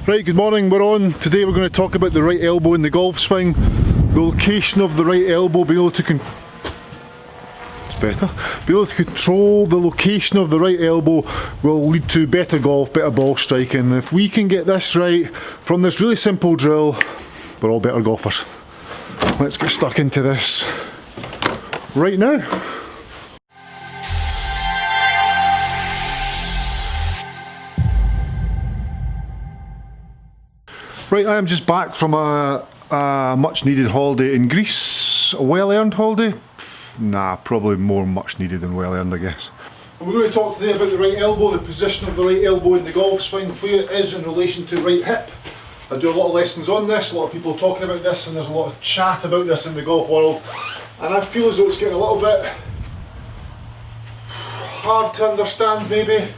Right, good morning, we're on. Today we're going to talk about the right elbow in the golf swing. The location of the right elbow, being able to control the location of the right elbow will lead to better golf, better ball striking. If we can get this right from this really simple drill, we're all better golfers. Let's get stuck into this right now. Right, I am just back from a much needed holiday in Greece. A well earned holiday? Nah, probably more much needed than well earned, I guess. And we're going to talk today about the right elbow, the position of the right elbow in the golf swing, where it is in relation to right hip. I do a lot of lessons on this, a lot of people talking about this, and there's a lot of chat about this in the golf world. And I feel as though it's getting a little bit hard to understand maybe,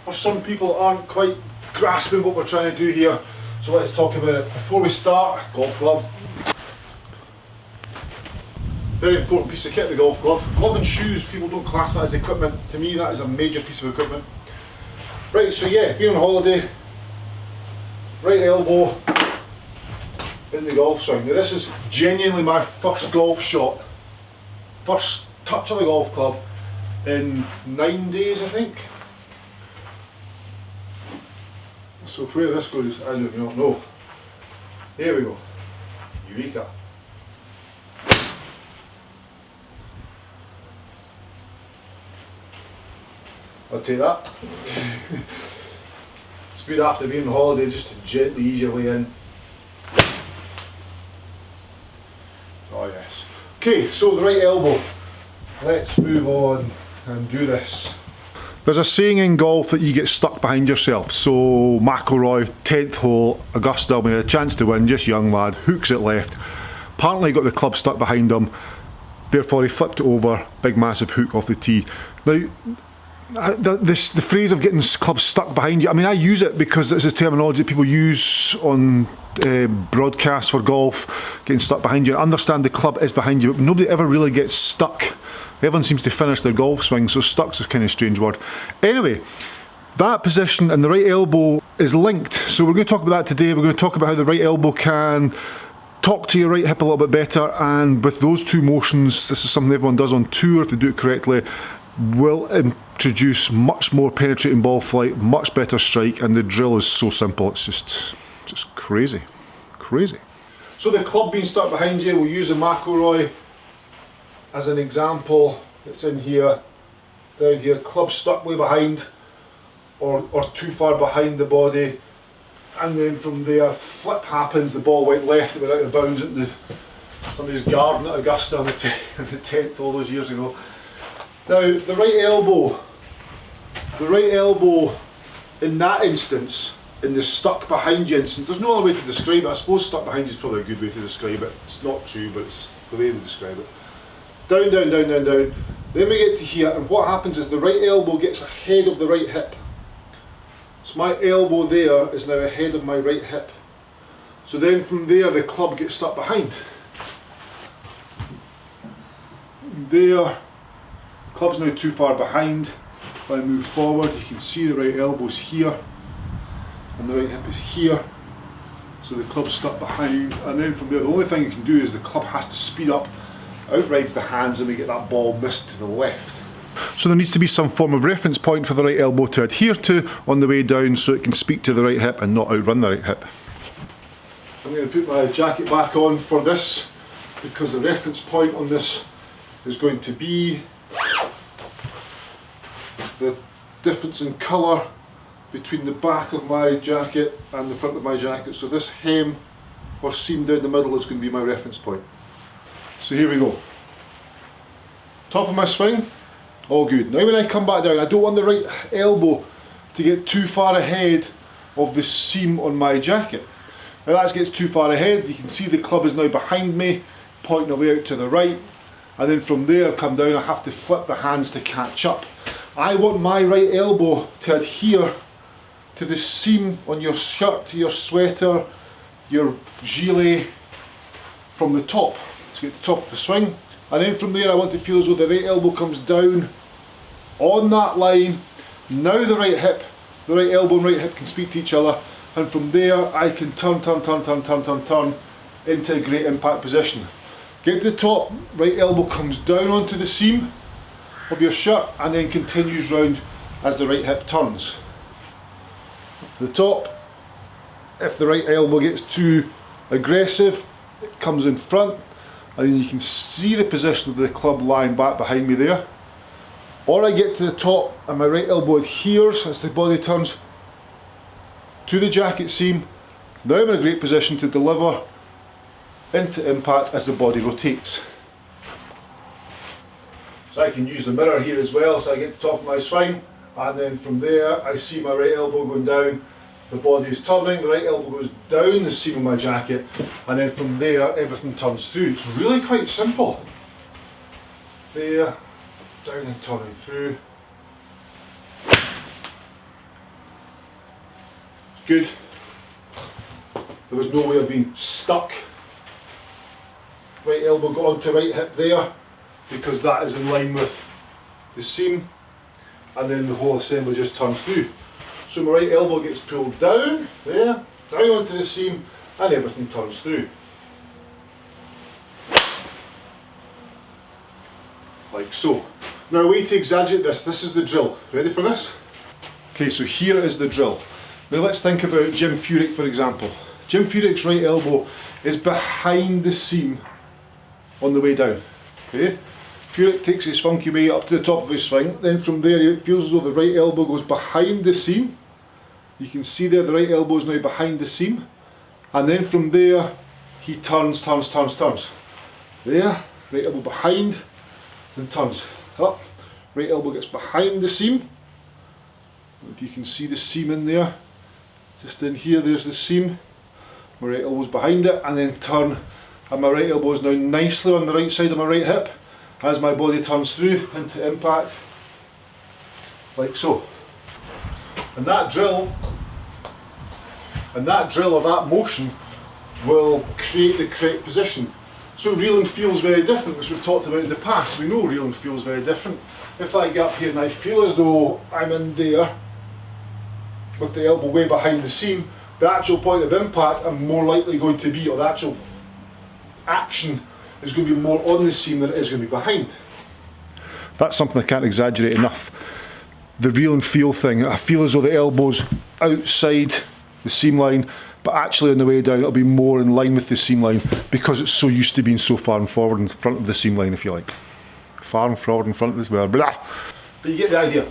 for some people aren't quite grasping what we're trying to do here. So let's talk about it. Before we start, golf glove. Very important piece of kit, the golf glove. Glove and shoes, people don't class that as equipment. To me, that is a major piece of equipment. Right, so yeah, being on holiday, right elbow in the golf swing. Now this is genuinely my first golf shot, first touch of the golf club in 9 days, I think. So where this goes, I do not know. Here we go. Eureka. I'll take that. It's good after being on holiday just to gently ease your way in. Oh yes. Okay, so the right elbow. Let's move on and do this. There's a saying in golf that you get stuck behind yourself. So McIlroy, 10th hole, Augusta, when he had a chance to win, just young lad, hooks it left. Apparently he got the club stuck behind him, therefore he flipped it over, big massive hook off the tee. Now, the phrase of getting clubs stuck behind you, I mean, I use it because it's a terminology that people use on broadcasts for golf, getting stuck behind you. I understand the club is behind you, but nobody ever really gets stuck. Everyone seems to finish their golf swing, so stuck's a kind of strange word. Anyway, that position and the right elbow is linked, so we're going to talk about that today. We're going to talk about how the right elbow can talk to your right hip a little bit better, and with those two motions, this is something everyone does on tour if they do it correctly, will introduce much more penetrating ball flight, much better strike, and the drill is so simple, it's just crazy, crazy. So the club being stuck behind you, we'll use a McIlroy as an example. It's in here, down here, club stuck way behind or too far behind the body, and then from there flip happens, the ball went left, it went out of bounds into somebody's garden at Augusta on the 10th all those years ago. Now the right elbow in that instance, in the stuck behind you instance, there's no other way to describe it. I suppose stuck behind you is probably a good way to describe it. It's not true, but it's the way we describe it. Down, down, down, down, down. Then we get to here, and what happens is the right elbow gets ahead of the right hip. So my elbow there is now ahead of my right hip. So then from there the club gets stuck behind. There, the club's now too far behind. If I move forward, you can see the right elbow's here, and the right hip is here. So the club's stuck behind, and then from there the only thing you can do is the club has to speed up, outrides the hands, and we get that ball missed to the left. So there needs to be some form of reference point for the right elbow to adhere to on the way down so it can speak to the right hip and not outrun the right hip. I'm going to put my jacket back on for this because the reference point on this is going to be the difference in colour between the back of my jacket and the front of my jacket. So this hem or seam down the middle is going to be my reference point. So here we go. Top of my swing, all good. Now when I come back down, I don't want the right elbow to get too far ahead of the seam on my jacket. Now that gets too far ahead, you can see the club is now behind me, pointing away out to the right, and then from there come down, I have to flip the hands to catch up. I want my right elbow to adhere to the seam on your shirt, your sweater, your gilet from the top. To get to the top of the swing, and then from there I want to feel as though the right elbow comes down on that line. Now the right elbow and right hip can speak to each other, and from there I can turn into a great impact position. Get to the top, right elbow comes down onto the seam of your shirt and then continues round as the right hip turns. Up to the top, if the right elbow gets too aggressive, it comes in front, and then you can see the position of the club lying back behind me there. Or I get to the top and my right elbow adheres as the body turns to the jacket seam. Now I'm in a great position to deliver into impact as the body rotates. So I can use the mirror here as well, so I get to the top of my swing, and then from there I see my right elbow going down, the body is turning, the right elbow goes down the seam of my jacket, and then from there everything turns through. It's really quite simple. There, down and turning through. It's good. There was no way of being stuck. Right elbow got onto right hip there, because that is in line with the seam, and then the whole assembly just turns through. So my right elbow gets pulled down, there, down onto the seam, and everything turns through. Like so. Now a way to exaggerate this is the drill. Ready for this? Okay, so here is the drill. Now let's think about Jim Furyk, for example. Jim Furyk's right elbow is behind the seam on the way down. Okay? Furyk takes his funky way up to the top of his swing, then from there it feels as though the right elbow goes behind the seam. You can see there the right elbow is now behind the seam, and then from there he turns. There, right elbow behind, then turns. Up, right elbow gets behind the seam. If you can see the seam in there, just in here, there's the seam. My right elbow's behind it, and then turn, and my right elbow is now nicely on the right side of my right hip as my body turns through into impact, like so. And that drill or that motion will create the correct position. So reeling feels very different, which we've talked about in the past. We know reeling feels very different. If I get up here and I feel as though I'm in there with the elbow way behind the seam, the actual point of impact I'm more likely going to be, or the actual action is going to be more on the seam than it is going to be behind. That's something I can't exaggerate enough. The reel and feel thing, I feel as though the elbow's outside the seam line, but actually on the way down it'll be more in line with the seam line because it's so used to being so far and forward in front of the seam line, if you like. Far and forward in front of this, blah. But you get the idea.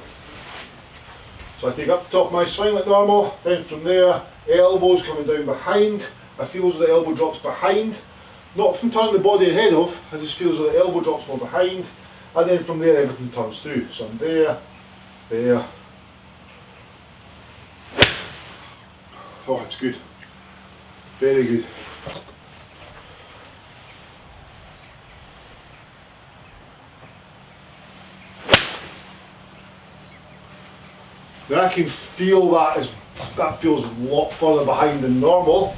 So I take up the top of my swing like normal, then from there, elbows coming down behind. I feel as though the elbow drops behind. Not from turning the body ahead of, I just feel as though the elbow drops more behind, and then from there everything turns through. So I'm there. Oh, it's good. Very good. Now I can feel that feels a lot further behind than normal,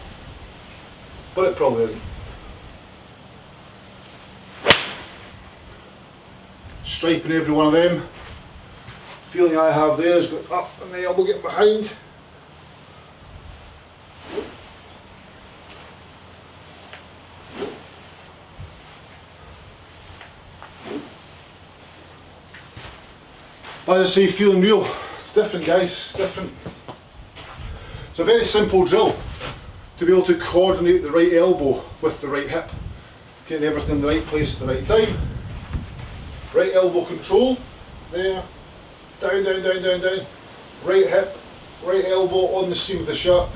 but it probably isn't. Striping every one of them. Feeling I have there is going up and the elbow getting behind. As I say, feeling real. It's different, guys, it's different. It's a very simple drill to be able to coordinate the right elbow with the right hip. Getting everything in the right place at the right time. Right elbow control, there, down. Right hip, right elbow on the seam of the shirt.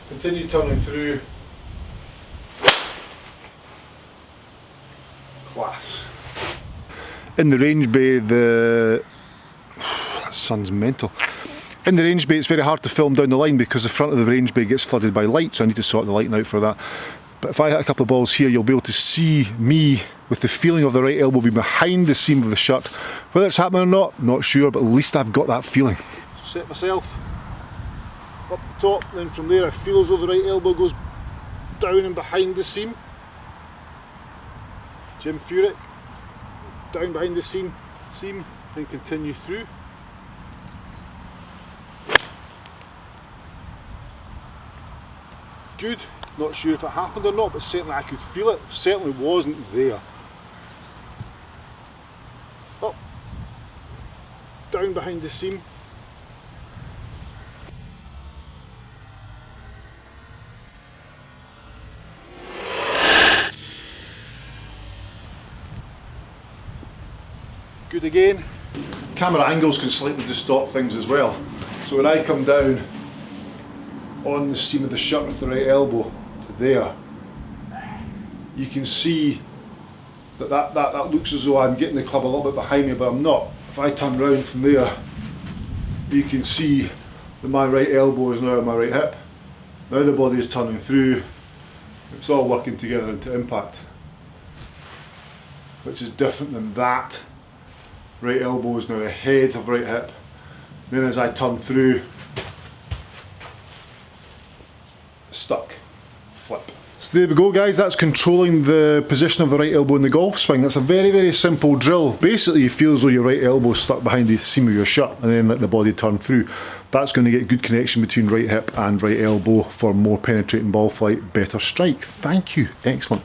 Continue turning through. Class. In the range bay, that sun's mental. In the range bay it's very hard to film down the line because the front of the range bay gets flooded by light, so I need to sort the lighting out for that. But if I hit a couple of balls here, you'll be able to see me with the feeling of the right elbow being behind the seam of the shirt. Whether it's happening or not sure, but at least I've got that feeling. Set myself up the top, then from there I feel as though the right elbow goes down and behind the seam. Jim Furyk, down behind the seam, then continue through. good. Not sure if it happened or not, but certainly I could feel it. Certainly wasn't there. Up, down behind the seam. Good again. Camera angles can slightly distort things as well. So when I come down on the seam of the shot with the right elbow to there, you can see that looks as though I'm getting the club a little bit behind me, but I'm not. If I turn round from there, you can see that my right elbow is now on my right hip. Now the body is turning through. It's all working together into impact, which is different than that. Right elbow is now ahead of right hip. Then as I turn through, stuck, flip. So there we go guys, that's controlling the position of the right elbow in the golf swing. That's a very, very simple drill. Basically you feel as though your right elbow is stuck behind the seam of your shirt and then let the body turn through. That's going to get good connection between right hip and right elbow for more penetrating ball flight, better strike. Thank you, excellent.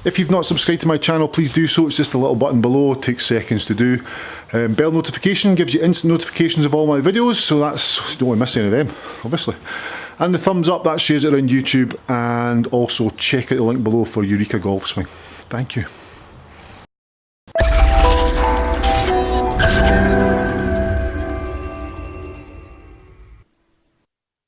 If you've not subscribed to my channel, please do so. It's just a little button below, it takes seconds to do. Bell notification gives you instant notifications of all my videos, so that's, you don't want to miss any of them, obviously. And the thumbs up, that shares it around YouTube, and also check out the link below for EUREKA Golf Swing. Thank you.